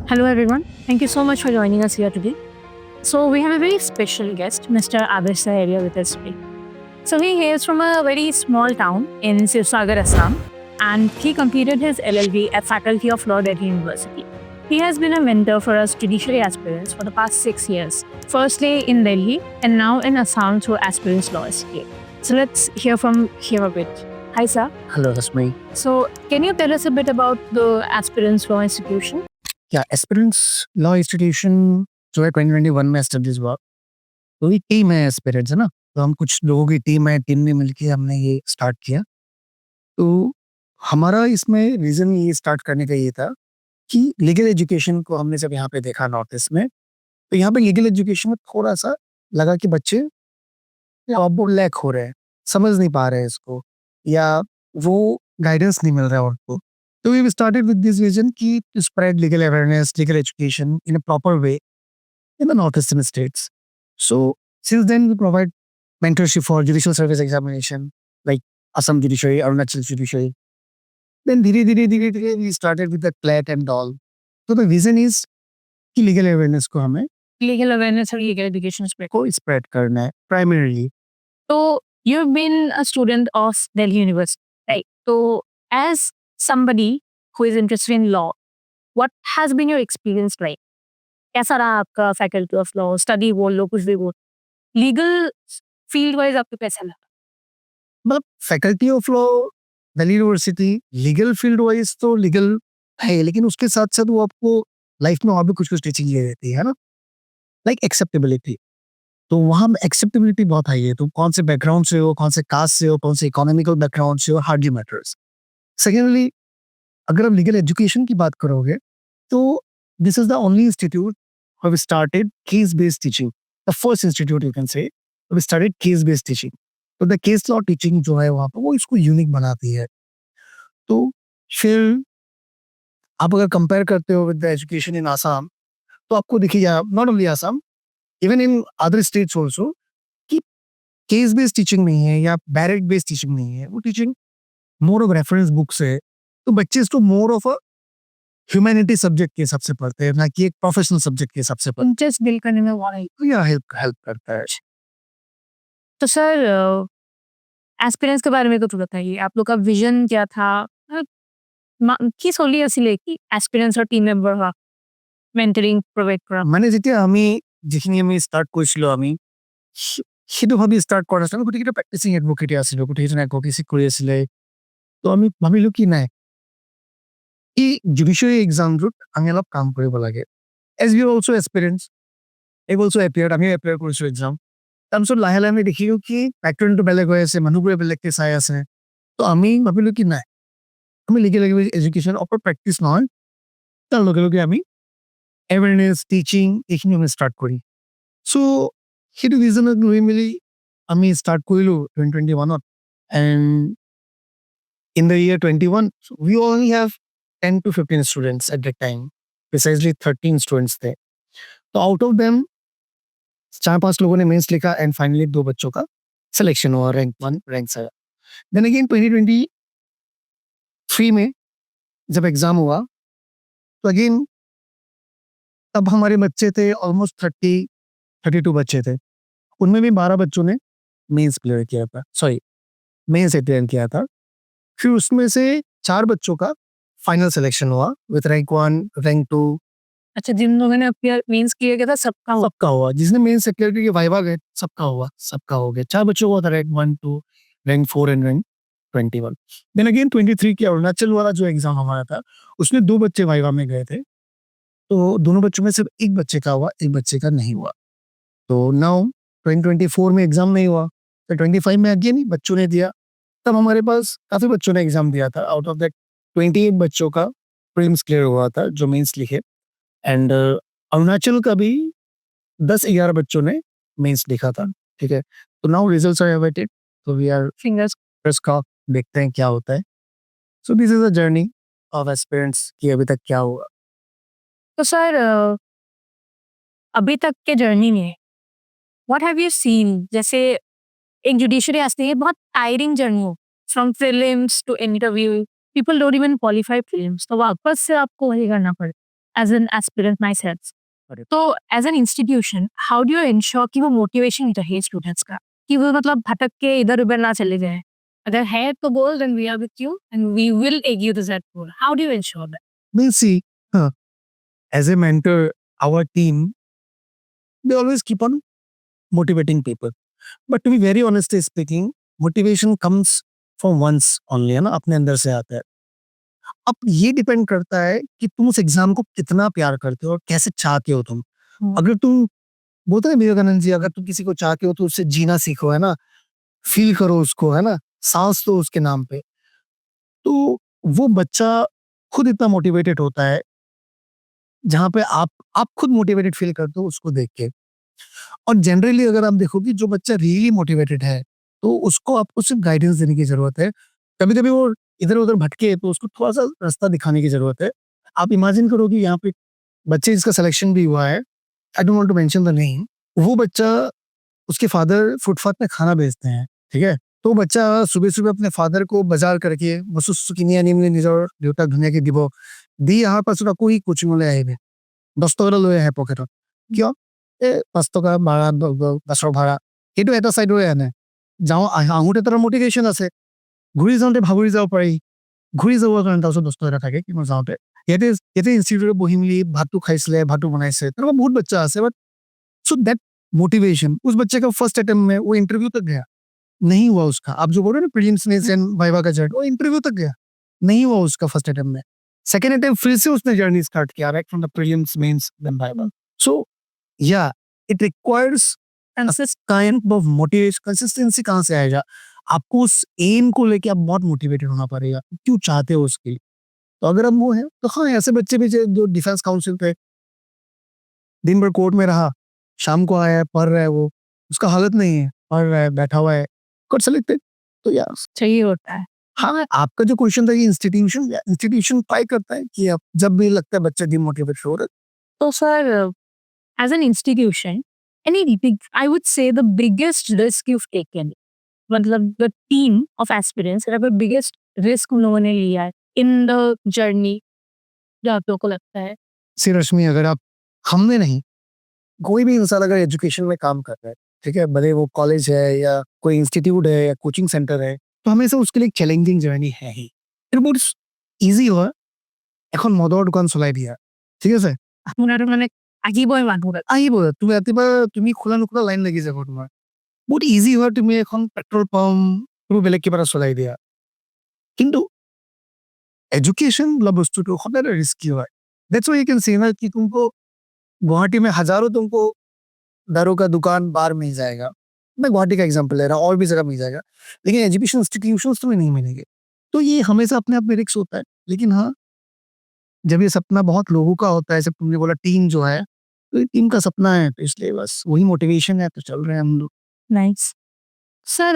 Hello, everyone. Thank you so much for joining us here today. So, we have a very special guest, Mr. Adarsh area with us today. So, he hails from a very small town in Sivsagar, Assam, and he completed his LLB at Faculty of Law, Delhi University. He has been a mentor for us judiciary aspirants for the past 6 years, firstly in Delhi and now in Assam through Aspirants Law Institute. So, let's hear from him a bit. Hi, sir. Hello, Rasmi. So, can you tell us a bit about the Aspirants Law Institution? Yeah, Aspirants Law Institution जो है 2021 में establish हुआ। तो ये team है aspirants है ना, तो हम कुछ लोगों की टीम है, टीम ने मिलके हमने ये स्टार्ट किया। तो हमारा इसमें रीजन ये स्टार्ट करने का ये था कि लीगल एजुकेशन को हमने जब यहाँ पे देखा नॉर्थ ईस्ट में, तो यहाँ पे लीगल एजुकेशन में थोड़ा सा लगा कि बच्चे अब लैक हो रहे हैं, समझ नहीं पा रहे हैं इसको, या वो गाइडेंस नहीं मिल रहा है उनको। So we started with this vision ki to spread legal awareness, legal education in a proper way in the northeastern states. So since then we provide mentorship for judicial service examination like Assam Judiciary, Arunachal Judiciary. Then dhire we started with the CLAT and all. So the vision is कि legal awareness को हमें Legal awareness और legal education spread. को spread करना है primarily. So, you've been a student of Delhi University, right? So, as somebody who is interested in law, what has been your experience like? कैसा रहा आपका faculty of law study बोल लो कुछ भी बोल लीगल फील्ड वाइज आपको कैसा लगा मतलब faculty of law Delhi university legal field wise तो लीगल है, लेकिन उसके साथ साथ वो आपको लाइफ में और भी कुछ कुछ टीचिंग ये देती है ना, लाइक एक्सेप्टेबिलिटी। तो वहाँ एक्सेप्टेबिलिटी बहुत हाई है, तो कौन से बैकग्राउंड से हो, कौन से कास्ट से हो, कौन से इकोनॉमिकल बैकग्राउंड से हो, हार्डली मैटर्स। सेकेंडली, अगर आप लीगल एजुकेशन की बात करोगे तो this is the only institute we started case based teaching, the first institute you can say we started case based teaching. तो द केस लॉ टीचिंग जो है वहाँ पर वो इसको यूनिक बनाती है। तो फिर आप अगर कंपेयर करते हो with the education in Assam, तो आपको देखिए not only Assam, even in other states also, कि केस बेस्ड टीचिंग नहीं है या बैरेट बेस्ड टीचिंग नहीं है, वो teaching more of reference books है। तो बच्चे इसको more of a humanity subject के हिसाब से पढ़ते हैं, ना कि एक प्रोफेशनल सब्जेक्ट के हिसाब से पढ़ते इंटरेस्ट बिल्ड करने में वाला हैं। या हेल्प हेल्प करता है। तो सर एस्पिरेंट्स के बारे में तो बताइए आप लोग का विजन क्या था কি চলি আছিলে কি এস্পিরেন্টছৰ টিম মেম্বাৰ হোৱা মেন্টৰিং প্ৰভাইড কৰা মানে যেতিয়া আমি যিখিনি আমি ষ্টাৰ্ট কৰিছিলোঁ, আমি সেইটো ভাবি ষ্টাৰ্ট কৰা নাছিলোঁ, গোটেইকেইটা প্ৰেক্টিচিং এডভোকেটে আছিলোঁ, গোটেইকেইজনে এডভোকেচি কৰি আছিলে। তো আমি ভাবিলোঁ কি নাই, এই জুডিচিয়াৰী এক্সামটোত আমি অলপ কাম কৰিব লাগে। এজ ইউ অলছ' এক্সপিৰিয়েঞ্চ এই অলছ' এপিয়াৰ্ড, আমিও এপ্লাই কৰিছোঁ এক্সাম। তাৰপিছত লাহে লাহে আমি দেখিলোঁ কি পেটাৰ্ণটো বেলেগ হৈ আছে, মানুহবোৰে বেলেগকৈ চাই আছে। তো আমি ভাবিলোঁ কি নাই, আমি লিগেল এডুকেশ্যন অকল প্ৰেক্টিচ নহয়, তাৰ লগে লগে আমি এৱেৰনেছ টিচিং এইখিনি আমি ষ্টাৰ্ট কৰি। চ' সেইটো ৰিজনত লৈ মেলি আমি ষ্টাৰ্ট কৰিলোঁ 2021-ত। And in the year 21, we only have 10 to 15 students at that time, precisely 13 students थे। तो आउट ऑफ देम 4-5 लोगों ने मेंस लिखा एंड फाइनली 2 बच्चों का सिलेक्शन हुआ, रैंक 1 रैंक 7। देन अगेन 2023 में जब एग्जाम हुआ तो अगेन तब हमारे बच्चे थे ऑलमोस्ट 32 बच्चे थे, उनमें भी 12 बच्चों ने मेंस क्लियर किया था, सॉरी मेंस क्लियर किया था। फिर उसमें से 4 बच्चों का फाइनल सिलेक्शन हुआ विद रैंक 1 रैंक 2। अच्छा, जिन लोगों ने मेंस क्लियर किया था सबका हुआ, जिसने मेंस क्लियर किया वाइवा गए सबका हो गया। 4 बच्चों को था rank 1 2 rank 4 and rank 21। Then again 23 की अरुणाचल वाला जो एग्जाम हमारा था, उसमें 2 बच्चे वाइवा में गए थे, तो दोनों बच्चों में सिर्फ एक बच्चे का हुआ, एक बच्चे का नहीं हुआ। तो नाउ 2024 में एग्जाम नहीं हुआ, तो 25 में अगेन ही बच्चों ने दिया। तब हमारे पास काफी बच्चों ने एग्जाम दिया था, आउट ऑफ दैट 28 बच्चों का प्रीलिम्स क्लियर हुआ था जो मेंस लिखे। एंड अरुणाचल का भी 10-11 बच्चों ने मेंस लिखा था, ठीक है। तो नाउ रिजल्ट्स आर अवेटेड, तो वी आर फिंगर्स क्रॉस्ड, देखते हैं क्या होता है। So this is a journey of aspirants कि अभी तक क्या हुआ। तो सर अभी तक के जर्नी में व्हाट हैव यू सीन, जैसे एक जुडिशरी आती है बहुत टायरिंग जर्नी हो, from prelims to interview, people don't even qualify prelims, तो वापस से आपको वही करना पड़े as an aspirant myself. Correct. तो as an institution how do you ensure कि वो मोटिवेशन रहे स्टूडेंट्स का, कि वो मतलब भटक के इधर उधर ना चले जाए? अगर है तो बोल, then we are with you and we will take you to that goal. How do you ensure that? We'll see. As a mentor, our team, they always keep on motivating people. But to be very honestly speaking, motivation comes from once only, है ना, अपने अंदर से आता है. अब ये depend करता है कि तुम उस एग्जाम को कितना प्यार करते हो और कैसे चाहते हो तुम. अगर तुम बोलते हैं विवेकानंद जी, अगर तुम किसी को चाहते हो तो उससे जीना सीखो, है ना, फील करो उसको, है ना, सांस दो उसके नाम पे. तो वो बच्चा खुद इतना मोटिवेटेड होता है जहां पे आप खुद मोटिवेटेड फील करते हो उसको देख के. और जनरली अगर आप देखो कि जो बच्चा रियली मोटिवेटेड है तो उसको आपको सिर्फ गाइडेंस देने की जरूरत है. कभी कभी वो इधर उधर भटके तो उसको थोड़ा सा रास्ता दिखाने की जरूरत है. आप इमेजिन करो कि यहाँ पे बच्चे जिसका सिलेक्शन भी हुआ है, I don't want to mention the name, वो बच्चा, उसके फादर फुटपाथ पे खाना बेचते हैं, ठीक है. तो बच्चा सुबह सुबह अपने फादर को बाजार करके কিনিয়ে আনি মেলি নিজৰ দেউতাক ধুনীয়াকে দিব, দি অহাৰ পাছত আকৌ সি কোচিঙলৈ আহিব, 10 টকা লৈ আহে পকেটত. কিয়? 5 টকা ভাড়া, বাছৰ ভাড়া, সেইটো এটা চাইডৰে আনে. আহোঁতে তাৰ মটিভেশ্যন আছে, ঘূৰি যাওঁতে ভাগৰি যাব পাৰি, ঘূৰি যাবৰ কাৰণে তাৰপিছত 10 টকা থাকে কিন্তু যাওঁতে. ইয়াতে ইনষ্টিটিউটত বহি মেলি ভাতটো খাইছিলে, ভাতটো বনাইছে, তেনেকুৱা বহুত বাচ্চা আছে. বাট सो दैट मोटिवेशन उस बच्चे का फर्स्ट अटेम्प्ट में वो इंटरव्यू तक गया, नहीं हुआ उसका. आप जो बोल रहे हो ना प्रीलिम्स मेंस एंड वाइवा का जर्नी, वो इंटरव्यू तक गया, नहीं हुआ उसका फर्स्ट अटेम्प्ट में. सेकंड अटेम्प्ट फिर से उसने जर्नी स्टार्ट किया right from the prelims mains then viva. So yeah it requires kind of motivation. Consistency कहाँ से आएगा? आपको उस एम को लेके आप बहुत मोटिवेटेड होना पड़ेगा, क्यों चाहते हो उसके लिए. तो अगर हम वो है तो हाँ, ऐसे बच्चे भी जो डिफेंस काउंसिल पे दिन भर कोर्ट में रहा, शाम को आया है, पढ़ रहा है, वो उसका हालत नहीं है, पढ़ रहा है, बैठा हुआ है, गॉट सेलेक्टेड. तो यार चाहिए होता है. हाँ, आपका जो क्वेश्चन था कि इंस्टीट्यूशन ट्राई करता है कि आप जब भी लगता है बच्चा डिमोटिवेट हो रहा है. So, sir, as an institution, I would say the biggest risk you've taken, मतलब the team of aspirants, the biggest risk उन लोगों ने लिया है in the journey, जो आप लोगों को लगता है. सी रश्मि, अगर आप, हमने नहीं, कोई भी इंसान अगर एजुकेशन में काम कर रहा है, ठीक है, भले वो कॉलेज है या कोई इंस्टीट्यूट है या कोचिंग सेंटर है, तो हमेशा उसके लिए एक चैलेंजिंग जर्नी है ही. এটা বহুত ইজি হয়, এখন মদৰ দোকান চলাই দিয়া, ঠিক আছে, আপোনাৰ মানে আহিবই মানুহ তাত. আহিব, তুমি ৰাতিপুৱা তুমি খোলা নোখোলা লাইন লাগি যাব তোমাৰ. বহুত ইজি হয় তুমি এখন পেট্ৰল পাম্প, তুমি বেলেগ কিবা এটা চলাই দিয়া. কিন্তু एजुकेशन বোলা বস্তুটো সদায় ৰিস্কি হয়. दैट्स व्हाई यू कैन से ना कि तुमको गुवाहाटी में हजारों तुमको दारू का दुकान बार मिल जाएगा. मैं गुवाहाटी का एग्जांपल ले रहा हूँ, और भी जगह मिल जाएगा, लेकिन एजुकेशन इंस्टीट्यूशंस तुम्हें नहीं मिलेंगे. तो ये हमेशा अपने आप में रिस्क होता है. लेकिन हाँ, जब ये सपना बहुत लोगों का होता है, जब तुमने बोला टीम जो है, तो ये टीम का सपना है, तो इसलिए बस वही मोटिवेशन है, तो चल रहे हैं हम लोग. Nice. Sir,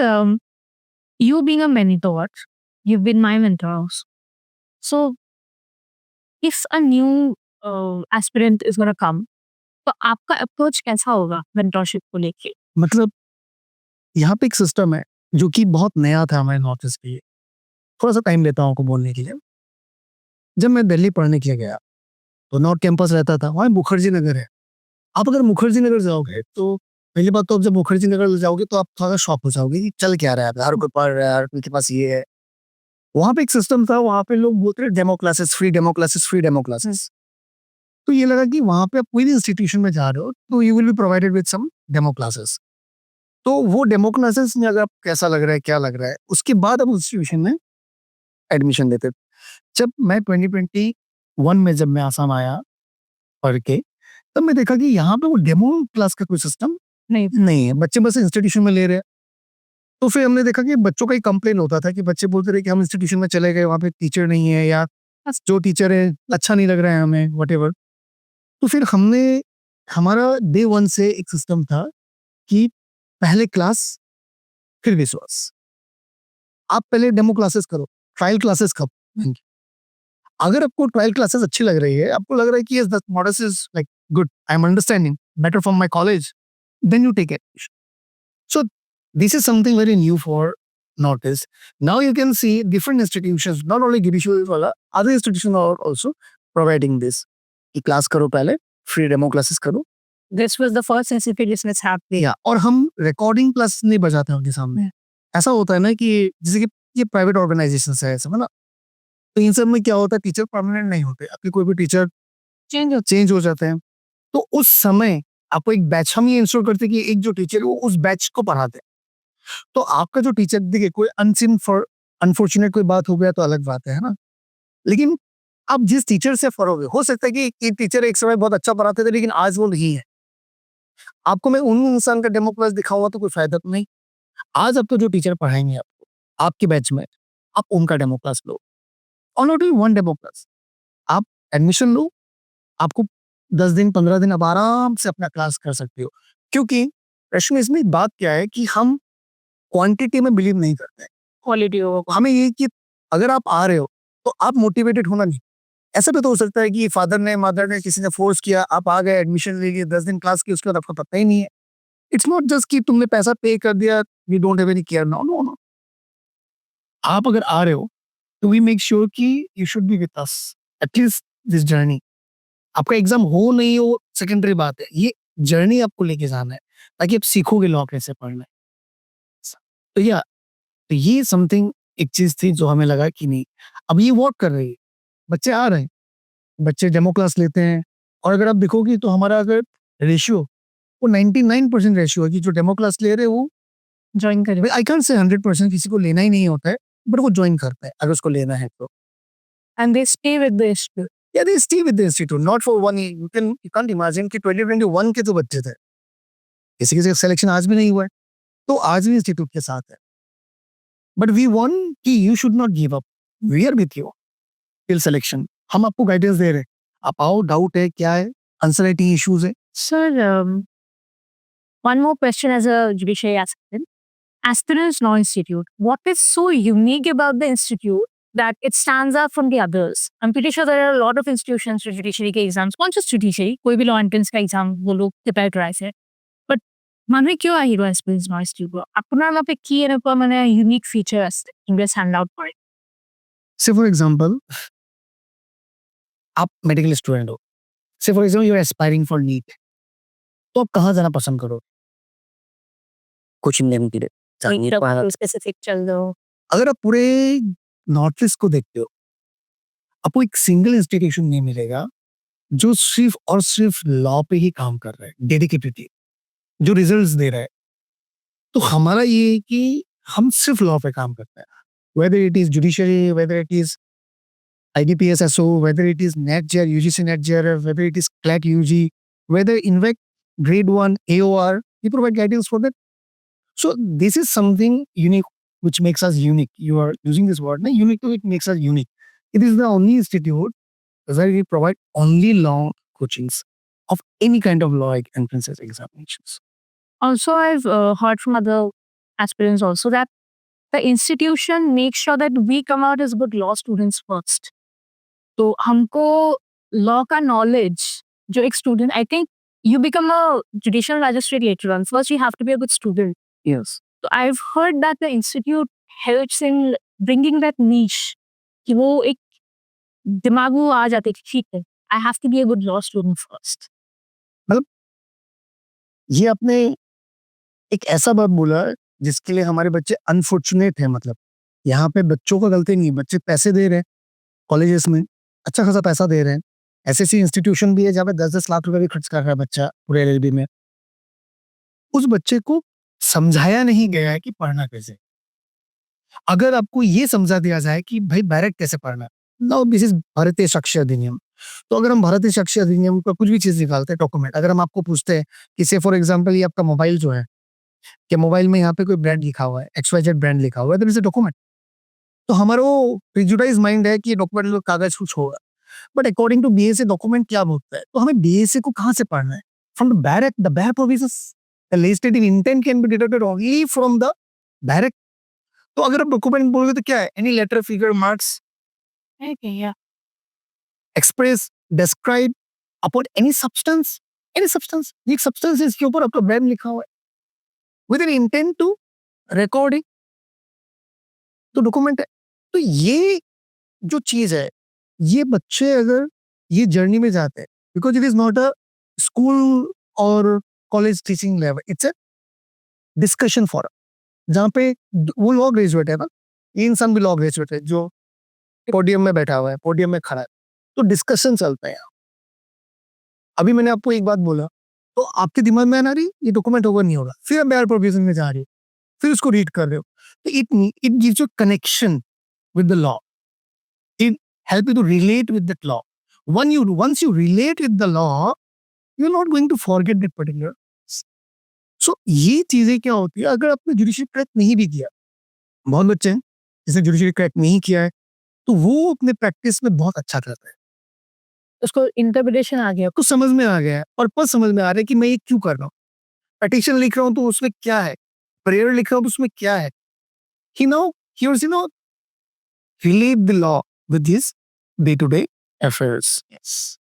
you being a mentor, you've been my mentor also. So, if a new aspirant is going to come, तो आपका अप्रोच कैसा होगा मेंटरशिप को लेके? मतलब यहाँ पे एक सिस्टम है जो कि बहुत नया था हमारे नॉर्थ ईस्ट के लिए. थोड़ा सा टाइम लेता हूँ आपको बोलने के लिए. जब मैं दिल्ली पढ़ने के लिए गया तो नॉर्थ कैंपस रहता था, वहाँ मुखर्जी नगर है. आप अगर मुखर्जी नगर जाओगे तो पहली बात तो आप जब मुखर्जी नगर जाओगे तो आप थोड़ा शॉक हो जाओगे कि चल क्या रहा है, हर कोई पढ़ रहा है, हर कोई के पास ये है. वहाँ पे एक सिस्टम था, वहाँ पे लोग बोलते थे demo classes, free demo classes, free demo classes. तो ये लगा कि वहाँ पे आप कोई भी इंस्टीट्यूशन में जा रहे हो तो you will be provided with some demo classes. तो वो डेमो क्लासेस में अगर आप कैसा लग रहा है, क्या लग रहा है, उसके बाद आप इंस्टीट्यूशन में एडमिशन लेते. जब मैं 2021 में जब मैं आसाम आया पढ़ के, तब मैं देखा कि यहाँ पे वो डेमो क्लास का कोई सिस्टम नहीं है, बच्चे बस इंस्टीट्यूशन में ले रहे हैं. तो फिर हमने देखा कि बच्चों का ही कंप्लेन होता था कि बच्चे बोलते रहे कि हम इंस्टीट्यूशन में चले गए, वहाँ पे टीचर नहीं है, या जो टीचर है अच्छा नहीं लग रहा है हमें, वटेवर. तो फिर हमने, हमारा डे 1 से एक सिस्टम था कि पहले क्लास फिर विश्वास. आप पहले डेमो क्लासेस करो, ट्रायल क्लासेस करो. अगर आपको ट्रायल क्लासेस अच्छी लग रही है, आपको लग रहा है कि yes, the models is like good, I am understanding better from my college, then you take admission. So this is something very new for Northeast. Now you can see different institutions, not only Giri Shulwala, other institutions are also providing this. कि class करो पहले, free demo classes करो। This was the first sensitive listeners have played. या और हम recording class नहीं बजाते हैं उनके सामने। ऐसा होता है ना कि जैसे कि ये प्राइवेट ऑर्गेनाइजेशन है ऐसा ना, तो इन सब में क्या होता है, टीचर परमानेंट नहीं होते, आपके कोई भी टीचर चेंज हो जाते हैं। तो उस समय आपको एक बैच, हम ये इंश्योर करते हैं कि एक जो टीचर है वो उस बैच को पढ़ाते हैं। तो आपका जो टीचर, देखिए कोई अनफॉर्चुनेट कोई बात हो गया तो अलग बात है ना, लेकिन आप जिस टीचर से पढ़ोगे, हो सकता है कि ये टीचर एक समय बहुत अच्छा पढ़ाते थे लेकिन आज वो नहीं है। आपको मैं उन इंसान का डेमो क्लास दिखाऊंगा तो कोई फायदा तो नहीं। आज आपको जो टीचर पढ़ाएंगे आपको आपके बैच में, आप उनका डेमो क्लास लो, और not only one demo class, आप एडमिशन लो, आपको 10 दिन 15 दिन आप आराम से अपना क्लास कर सकते हो। क्योंकि रश्मि, इसमें एक बात क्या है कि हम क्वांटिटी में बिलीव नहीं करते हैं, Quality over हमें ये कि अगर आप आ रहे हो तो आप मोटिवेटेड होना नहीं। ऐसा भी तो हो सकता है कि फादर ने, मदर ने, किसी ने फोर्स किया, आप आ गए, एडमिशन ले लिए, 10 दिन क्लास की, उसके बाद आपको पता ही नहीं है। इट्स नॉट जस्ट कि तुमने पैसा पे कर दिया, we don't have any care, no no no. आप अगर आ रहे हो तो वी मेक श्योर कि you should be with us at least this journey. आपका एग्जाम हो नहीं हो सेकेंडरी बात है, ये जर्नी आपको लेके जाना है ताकि आप सीखोगे लॉ कैसे पढ़ना है। तो या तो ये समथिंग एक चीज थी जो हमें लगा कि नहीं, अब ये वर्क कर रही है, बच्चे आ रहे हैं, बच्चे डेमो क्लास लेते हैं। और अगर आप देखोगे तो हमारा अगर रेशियो, वो 99% रेशियो है कि जो डेमो क्लास ले रहे हैं वो, join करें. आई कांट से 100% किसी को लेना ही नहीं होता है, बट वो ज्वाइन करता है अगर उसको लेना है तो। And they stay with the institute. Yeah, they stay with the institute, not for 1 year. You can't imagine कि 2021 के जो बच्चे थे, किसी का सिलेक्शन आज भी नहीं हुआ है, तो आज भी इंस्टीट्यूट के साथ है। बट वी वांट कि you should not give up, we are with you till selection. हम आपको गाइडेंस दे रहे हैं, आप आओ, डाउट है क्या है, आंसर राइटिंग इश्यूज है। Sir, one more question as a judiciary assistant. Aspirants Law Institute, what is so unique about the institute that it stands out from the others? I'm pretty sure there are a lot of institutions for judiciary के exams, not just judiciary, कोई भी law entrance का exam वो लोग prepare कराए थे. But मानवी क्यों आई हीरो Aspirants Law Institute? আপনার মাপে কি এরকম মানে unique feature আছে ইংরেজ stand out করে? से फॉर एग्जांपल, आप मेडिकल स्टूडेंट हो, say for example you are aspiring for NEET, तो आप कहाँ जाना पसंद करो? कोचिंग लेने के लिए स्पेसिफिक चल दो. अगर आप पूरे नॉर्थ ईस्ट को देखते हो, आपको एक सिंगल इंस्टीट्यूशन नहीं मिलेगा जो सिर्फ और सिर्फ लॉ पे ही काम कर रहा है, डेडिकेटेड, जो रिजल्ट्स दे रहा है। तो हमारा ये है कि हम सिर्फ लॉ पे काम करते हैं, whether it is judiciary, whether it is IDPSSO, whether it is NET JAR, UGC NET JAR, whether it is CLAT UG, whether INVEC grade 1 AOR, we provide guidance for that. So this is something unique which makes us unique. You are using this word, na? Unique, it makes us unique. It is the only institute where we provide only law coachings of any kind of law entrances examinations. Also, I've heard from other aspirants also that the institution makes sure that we come out as good law students first. तो हमको law का knowledge जो एक student, I think you become a judicial magistrate later on. First, you have to be a good student. Yes. So I've heard that the institute helps in bringing that niche कि वो एक दिमाग में आ जाते कि ठीक है, I have to be a good law student first. ये आपने एक ऐसा बात बोला जिसके लिए हमारे बच्चे अनफॉर्चुनेट हैं। मतलब यहाँ पे बच्चों का गलती नहीं, बच्चे पैसे दे रहे हैं कॉलेजेस में, अच्छा खासा पैसा दे रहे हैं। ऐसे इंस्टीट्यूशन भी है जहाँ पे 10-10 लाख रुपए भी खर्च कर रहा है बच्चा पूरे LLB में। उस बच्चे को समझाया नहीं गया है कि पढ़ना कैसे। अगर आपको ये समझा दिया जाए कि भाई डायरेक्ट कैसे पढ़ना, नाउ दिस इज भारतीय साक्ष्य अधिनियम। तो अगर हम भारतीय साक्ष्य अधिनियम का कुछ भी चीज निकालते हैं, डॉक्यूमेंट, अगर हम आपको पूछते हैं कि से फॉर एग्जाम्पल ये आपका मोबाइल जो है, कि मोबाइल में यहाँ पे कोई ब्रांड लिखा हुआ है, XYZ ब्रांड लिखा हुआ है, दैट इज अ डॉक्यूमेंट। तो हमारा वो प्रिजुडाइज माइंड है कि ये डॉक्यूमेंट कागज कुछ होगा, but according to BSA document क्या बोलता है? तो हमें BSA को कहाँ से पढ़ना है? From the bare provisions, the legislative intent can be deducted only from the direct। तो अगर आप डॉक्यूमेंट बोलोगे तो क्या है? Any letter, figure, marks, Okay, yeah. Express, describe upon any substance, ये सब्सटेंस इसके ऊपर आपका ब्रांड लिखा हुआ है with an intent to recording, तो डॉक्यूमेंट है। तो ये जो चीज है, ये बच्चे अगर ये जर्नी में जाते हैं because it is not a school or college teaching level, it's a discussion forum जहाँ पे वो लॉ ग्रेजुएट है ना, ये इंसान भी लॉ ग्रेजुएट है जो पोडियम में बैठा हुआ है, पोडियम में खड़ा है, तो डिस्कशन चलता है यहाँ। अभी मैंने आपको एक बात बोला तो आपके दिमाग में आ रही ये डॉक्यूमेंट होगा नहीं होगा, फिर आप बायर प्रोविजन में जा रही हो, फिर उसको रीड कर रहे हो, तो it gives you connection with the law. It helps you to relate with that law. Once you relate with the law, you're not going to forget that particular. So ये चीजें क्या होती है, अगर आपने जुडिशरी क्रैक नहीं भी किया, बहुत बच्चे हैं जिसने जुडिशरी क्रैक नहीं किया है, तो वो अपने प्रैक्टिस में बहुत अच्छा करता है, उसको इंटरप्रिटेशन आ गया। कुछ समझ में आ गया है, पर्पस समझ में आ रहा है कि मैं ये क्यों कर रहा हूँ, पेटिशन लिख रहा हूँ तो उसमें क्या है, प्रेयर लिख रहा हूँ तो उसमें क्या है, he knows relate the law with his day-to-day affairs. Yes.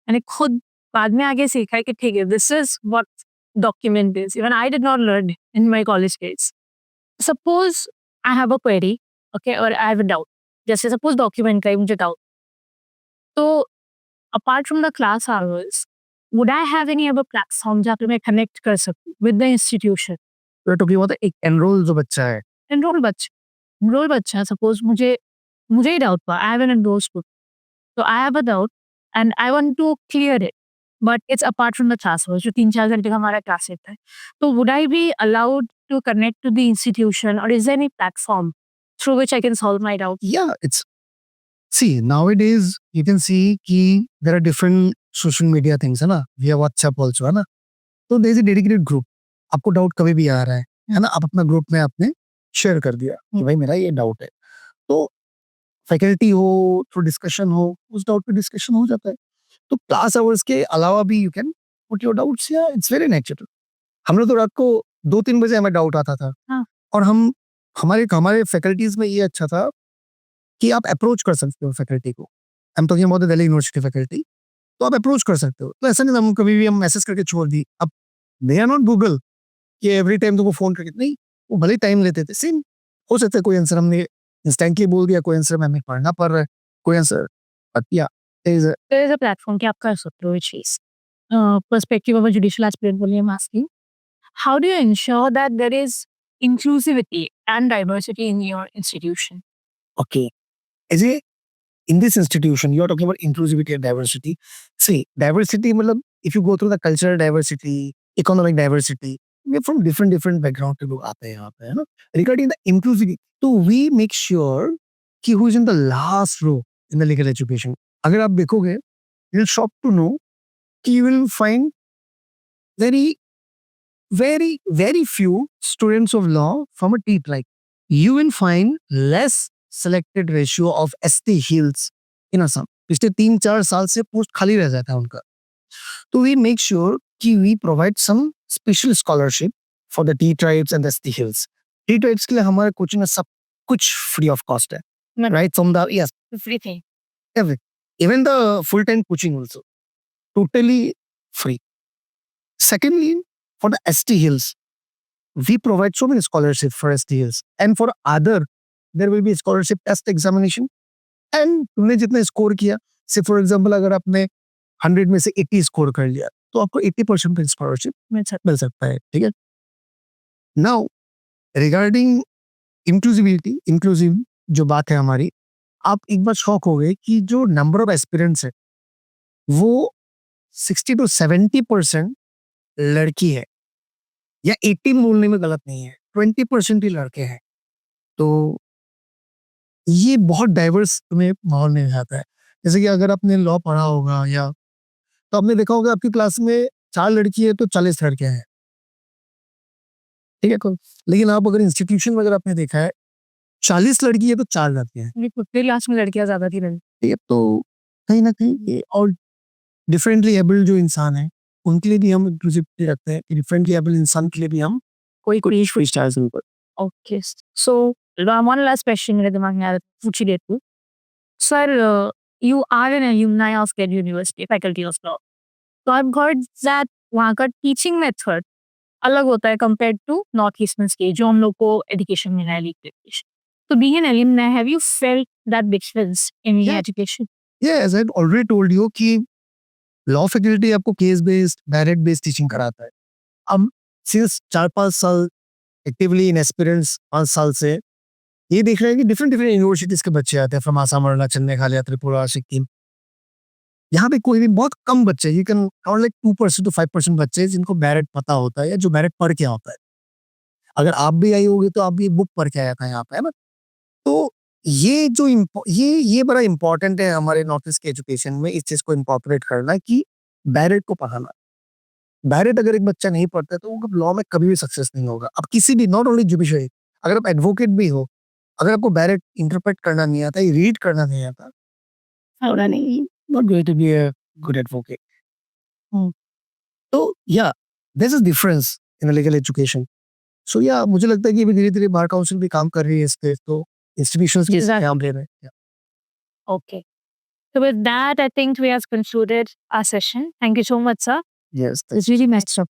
मैंने खुद बाद में आगे सीखा है कि ठीक है, this is what document is. Even I did not learn in my college days. Suppose I have a query, okay, और आई हैव अ डाउट, जैसे सपोज डॉक्यूमेंट का ही मुझे डाउट, तो apart from the class hours would I have any other platform जहाँ पे मैं connect कर सकूं विद द इंस्टीट्यूशन? तो टॉकिंग अबाउट एक एनरोल जो बच्चा है, एनरोल बच्चा, सपोज मुझे ही डाउट हुआ, I have an enrol school, तो I have a doubt and I want to clear it, but it's apart from the class hours, जो 3-4 घंटे का हमारा क्लास रहता है, तो would I be allowed to connect to the institution और is there any platform through which I can solve my doubt? yeah, it's see nowadays you can see कि there are different social media things है ना, via WhatsApp also है ना, तो there is a dedicated group, आपको doubt कभी भी आ रहा है ना, आप अपना ग्रुप में आपने शेयर कर दिया कि भाई मेरा ये डाउट है, तो फैकल्टी हो थ्रू डिस्कशन हो, उस डाउट पे डिस्कशन हो जाता है। तो क्लास आवर्स के अलावा भी you can put your doubts, या इट्स वेरी नेचुरल। हम लोग तो रात को 2-3 बजे हमें डाउट आता था, हाँ। और हम हमारे फैकल्टीज में ये अच्छा था कि आप अप्रोच कर सकते हो फैकल्टी को। I am talking about the Delhi university faculty, तो आप अप्रोच कर सकते हो, तो ऐसा नहीं हम कभी भी हम मैसेज करके छोड़ दी। अब दे आर नॉट गूगल कि एवरी टाइम तुमको फोन करके, नहीं, वो भले टाइम लेते थे, सेम हो सकता है कोई आंसर हमने इंस्टेंटली बोल दिया, कोई आंसर हमें पढ़ना पड़ रहा है, कोई आंसर, बट या There is a platform कि आप कर सकते हो ये चीज। Perspective of a judicial aspirant बोलिए, I'm asking, how do you ensure that there is inclusivity and diversity in your institution? okay. As a in this institution, you are talking about inclusivity and diversity. See, diversity, मतलब if you go through the cultural diversity, economic diversity, we are from different background के लोग आते हैं यहाँ पे, है ना? Regarding the inclusivity, तो we make sure कि who is in the last row in the legal education. अगर आप देखोगे, you'll shocked to know कि you will find very few students of law from a TEET. Like you will find less selected ratio of ST Hills in Assam. पिछले 3-4 साल से post खाली रह जाता है उनका, तो we make sure कि we provide some special scholarship for the T tribes and the ST Hills. T tribes के लिए हमारे कोचिंग में सब कुछ free of cost है, right? From the yes, Everything. everything, even the full time coaching also, totally free. Secondly, for the ST Hills, we provide so many scholarships for ST Hills, and for other, there will be scholarship test examination. And तुमने जितना score किया, से for example अगर आपने 100 में से 80 score कर लिया, तो आपको 80% पे स्कॉलरशिप मिल सकता है, ठीक है। नाउ रिगार्डिंग इंक्लूसिव जो बात है हमारी, आप एक बार शॉक हो गए कि जो नंबर ऑफ एस्पिरेंट्स है वो 60 to 70% लड़की है, या 18 बोलने में गलत नहीं है, 20% ही लड़के हैं। तो ये बहुत डाइवर्स तुम्हें माहौल में जाता है। जैसे कि अगर आपने लॉ पढ़ा होगा, या तो आपने देखा होगा आपकी क्लास में 4 लड़की है तो 40 लड़के हैं, ठीक है। लेकिन आप अगर इंस्टीट्यूशन में अगर आपने देखा है 40 लड़की है तो 4 लड़के हैं, मेरी क्लास में लड़कियां ज्यादा थी, ठीक है। तो कहीं ना कहीं ये, और डिफरेंटली एबल्ड जो इंसान है उनके लिए भी हम इंक्लूसिविटी रखते हैं, डिफरेंटली एबल्ड इंसान के लिए भी हम कोई फ्री स्टाइल्स ऊपर। ओके, सो one last question मेरे दिमाग में आ रहा है, पूछ ही लेती हूँ। Sir, you are an alumni of Delhi University, faculty of law. So I've heard that वहाँ का teaching method अलग होता है compared to North Eastern state, जो हम लोग को education मिला है legal education. So being an alumni, have you felt that difference in your Yeah. education? Yeah, as I already told you कि लॉ फैकल्टी आपको case based direct based teaching कराता है। अब सिंस 4-5 साल एक्टिवली इन एक्सपीरियंस 5 साल से ये देख रहे हैं कि डिफरेंट डिफरेंट यूनिवर्सिटीज के बच्चे आते हैं फ्रॉम आसाम, अरुणाचल, मेघालय, त्रिपुरा, सिक्किम। यहाँ पे कोई भी बहुत कम बच्चे, you can count like 2% to 5% बच्चे जिनको बैरेट पता होता है या जो बैरेट पढ़ के आता है। अगर आप भी आई होगी तो आप भी बुक पढ़ के आया था यहाँ पे, है ना? तो ये जो ये बड़ा इंपॉर्टेंट है हमारे नॉर्थ ईस्ट के एजुकेशन में, इस चीज को इंकॉर्पोरेट करना कि बैरेट को पढ़ाना। बैरेट अगर एक बच्चा नहीं पढ़ता है तो वो लॉ में कभी भी सक्सेस नहीं होगा। अब किसी भी, नॉट ओनली जुडिशरी, अगर आप एडवोकेट भी हो, अगर आपको बैरेट इंटरप्रेट करना नहीं आता, रीड करना नहीं आता, not going to be a good advocate. तो yeah there is difference in legal education. So yeah मुझे लगता है कि अभी धीरे-धीरे बार काउंसिल भी काम कर रही है इस पे, तो इंस्टीट्यूशंस भी Exactly. काम ले रहे हैं। Okay. So with that, I think we have concluded our session. Thank you so much, sir. Yes, It's really messed up.